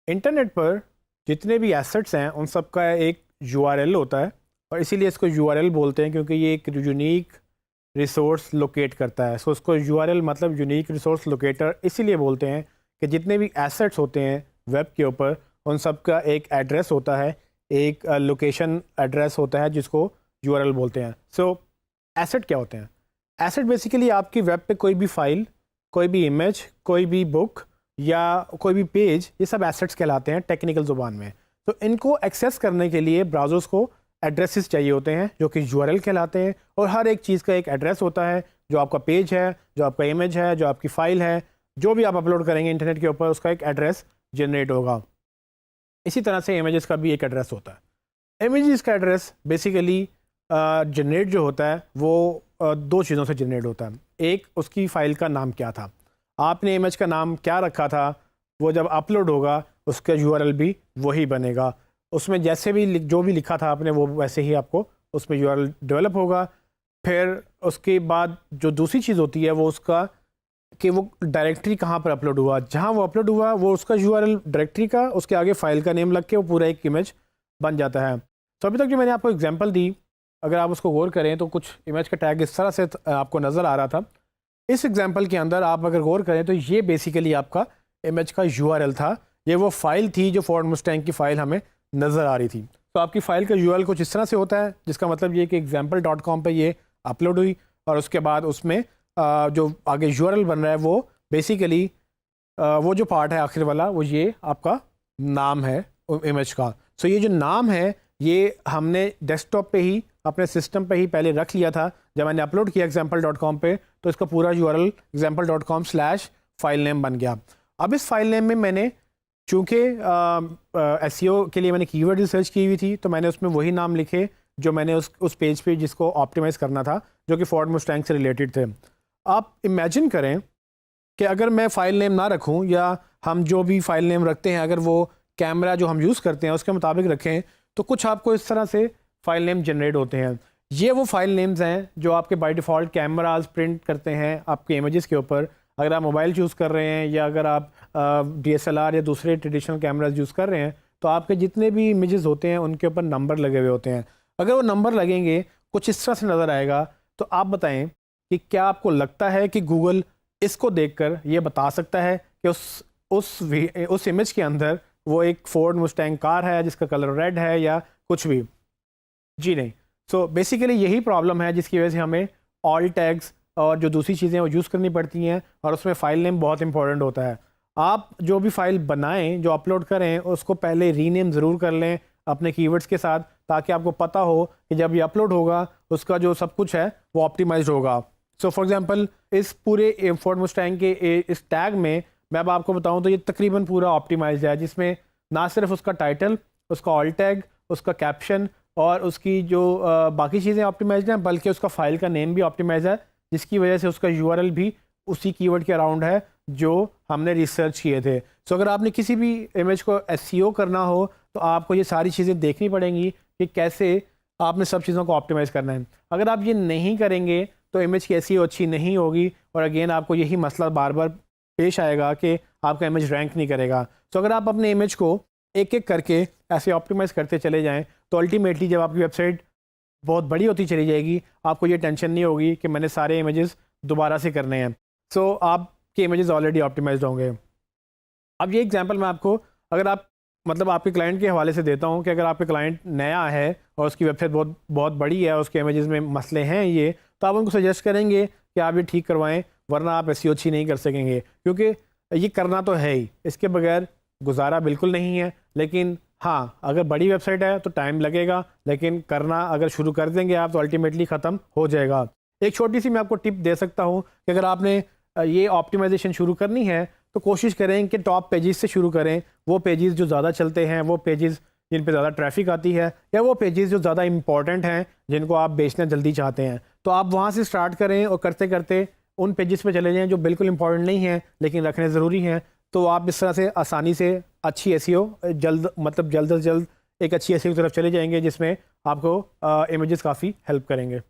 Internet पर जितने भी एसेट्स हैं उन सब का एक यूआरएल होता है और इसीलिए इसको यूआरएल बोलते हैं क्योंकि ये एक यूनिक रिसोर्स लोकेट करता है। सो उसको यूआरएल मतलब यूनिक रिसोर्स लोकेटर इसीलिए बोलते हैं कि जितने भी एसेट्स होते हैं वेब के ऊपर उन सब का एक एड्रेस होता है, एक लोकेशन एड्रेस होता है जिसको यूआरएल बोलते हैं। सो एसेट क्या होते हैं? एसेट बेसिकली आपकी वेब पे कोई भी फाइल, कोई भी इमेज, कोई भी बुक या कोई भी पेज, ये सब एसेट्स कहलाते हैं टेक्निकल ज़ुबान में। तो इनको एक्सेस करने के लिए ब्राउज़र्स को एड्रेसेस चाहिए होते हैं जो कि यूआरएल कहलाते हैं और हर एक चीज़ का एक एड्रेस होता है। जो आपका पेज है, जो आपका इमेज है, जो आपकी फ़ाइल है, जो भी आप अपलोड करेंगे इंटरनेट के ऊपर उसका एक एड्रेस जनरेट होगा। इसी तरह से इमेजेस का भी एक एड्रेस होता है। इमेजेस का एड्रेस बेसिकली जनरेट जो होता है वो दो चीज़ों से जनरेट होता है। एक, उसकी फ़ाइल का नाम क्या था, आपने इमेज का नाम क्या रखा था, वो जब अपलोड होगा उसका यूआरएल भी वही बनेगा। उसमें जैसे भी जो भी लिखा था आपने वो वैसे ही आपको उसमें यूआरएल डेवलप होगा। फिर उसके बाद जो दूसरी चीज़ होती है वो उसका कि वो डायरेक्टरी कहाँ पर अपलोड हुआ, जहाँ वो अपलोड हुआ वो उसका यूआरएल डायरेक्टरी का, उसके आगे फ़ाइल का नेम लग के वो पूरा एक इमेज बन जाता है। तो अभी तक जो मैंने आपको एग्जांपल दी, अगर आप उसको गौर करें तो कुछ इमेज का टैग इस तरह से आपको नज़र आ रहा था। इस एग्जांपल के अंदर आप अगर गौर करें तो ये बेसिकली आपका इमेज का यूआरएल था। ये वो फाइल थी जो फोर्ड मुस्टैंग की फ़ाइल हमें नज़र आ रही थी। तो आपकी फ़ाइल का यूआरएल कुछ इस तरह से होता है, जिसका मतलब ये कि example.com पे ये अपलोड हुई और उसके बाद उसमें जो आगे यूआरएल बन रहा है वो बेसिकली वो जो पार्ट है आखिर वाला वो ये आपका नाम है इमेज का। सो ये जो नाम है ये हमने डेस्कटॉप पे ही अपने सिस्टम पे ही पहले रख लिया था। जब मैंने अपलोड किया example.com पे तो इसका पूरा यूआरएल example.com/फाइल नेम बन गया। अब इस फाइल नेम में मैंने चूँकि एसईओ के लिए मैंने कीवर्ड रिसर्च की हुई थी तो मैंने उसमें वही नाम लिखे जो मैंने उस पेज पे जिसको ऑप्टिमाइज़ करना था, जो कि फोर्ड मुस्टैंग से रिलेटेड थे। आप इमेजिन करें कि अगर मैं फ़ाइल नेम ना रखूं या हम जो भी फ़ाइल नेम रखते हैं अगर वो कैमरा जो हम यूज़ करते हैं उसके मुताबिक रखें तो कुछ आपको इस तरह से फ़ाइल नेम जनरेट होते हैं। ये वो फ़ाइल नेम्स हैं जो आपके बाय डिफ़ॉल्ट कैमराज प्रिंट करते हैं आपके इमेजेस के ऊपर। अगर आप मोबाइल यूज़ कर रहे हैं या अगर आप DSLR या दूसरे ट्रेडिशनल कैमराज यूज़ कर रहे हैं तो आपके जितने भी इमेजेस होते हैं उनके ऊपर नंबर लगे हुए होते हैं। अगर वो नंबर लगेंगे कुछ इस तरह से नज़र आएगा। तो आप बताएं कि क्या आपको लगता है कि गूगल इसको देखकर ये बता सकता है कि उस इमेज के अंदर वो एक फोर्ड मुस्टैंग कार है जिसका कलर रेड है या कुछ भी? जी नहीं। सो बेसिकली यही प्रॉब्लम है जिसकी वजह से हमें ऑल टैग्स और जो दूसरी चीज़ें वो यूज़ करनी पड़ती हैं और उसमें फ़ाइल नेम बहुत इंपॉर्टेंट होता है। आप जो भी फ़ाइल बनाएं, जो अपलोड करें, उसको पहले रीनेम ज़रूर कर लें अपने कीवर्ड्स के साथ, ताकि आपको पता हो कि जब ये अपलोड होगा उसका जो सब कुछ है वो ऑप्टिमाइज्ड होगा। सो फॉर एग्जांपल इस पूरे फोर्ड मुस्टैंग के इस टैग में मैं अब आपको बताऊं तो ये तकरीबन पूरा ऑप्टिमाइज्ड है, जिसमें ना सिर्फ उसका टाइटल, उसका ऑल टैग, उसका कैप्शन और उसकी जो बाकी चीज़ें ऑप्टिमाइज्ड हैं, बल्कि उसका फ़ाइल का नेम भी ऑप्टिमाइज है, जिसकी वजह से उसका यूआरएल भी उसी कीवर्ड के अराउंड है जो हमने रिसर्च किए थे। सो अगर आपने किसी भी इमेज को एसईओ करना हो तो आपको ये सारी चीज़ें देखनी पड़ेंगी कि कैसे आपने सब चीज़ों को ऑप्टिमाइज़ करना है। अगर आप ये नहीं करेंगे तो इमेज की एसईओ अच्छी नहीं होगी और अगेन आपको यही मसला बार बार पेश आएगा कि आपका इमेज रैंक नहीं करेगा। तो अगर आप अपने इमेज को एक एक करके ऐसे ऑप्टिमाइज़ करते चले जाएं तो अल्टीमेटली जब आपकी वेबसाइट बहुत बड़ी होती चली जाएगी आपको ये टेंशन नहीं होगी कि मैंने सारे इमेजेस दोबारा से करने हैं। सो आपके इमेजेस ऑलरेडी ऑप्टिमाइज्ड होंगे। अब ये एग्जांपल मैं आपको अगर आप मतलब आपके क्लाइंट के हवाले से देता हूँ कि अगर आपके क्लाइंट नया है और उसकी वेबसाइट बहुत बहुत बड़ी है, उसके इमेजेस में मसले हैं ये, तो आप उनको सजेस्ट करेंगे कि आप ये ठीक करवाएं, वरना आप एसईओ अच्छी नहीं कर सकेंगे, क्योंकि ये करना तो है ही, इसके बगैर गुजारा बिल्कुल नहीं है। लेकिन हाँ, अगर बड़ी वेबसाइट है तो टाइम लगेगा, लेकिन करना अगर शुरू कर देंगे आप तो अल्टीमेटली ख़त्म हो जाएगा। एक छोटी सी मैं आपको टिप दे सकता हूँ कि अगर आपने ये ऑप्टिमाइजेशन शुरू करनी है तो कोशिश करें कि टॉप पेजेस से शुरू करें, वो पेजेस जो ज़्यादा चलते हैं, वो पेजेस जिन पे ज़्यादा ट्रैफिक आती है, या वो पेजेस जो ज़्यादा इंपॉर्टेंट हैं जिनको आप बेचना जल्दी चाहते हैं। तो आप वहाँ से स्टार्ट करें और करते करते उन पेजेस पे चले जाएँ जो बिल्कुल इंपॉर्टेंट नहीं हैं लेकिन रखने ज़रूरी हैं। तो आप इस तरह से आसानी से अच्छी एसईओ जल्द से जल्द एक अच्छी एसईओ की तरफ चले जाएंगे जिसमें आपको इमेजेस काफ़ी हेल्प करेंगे।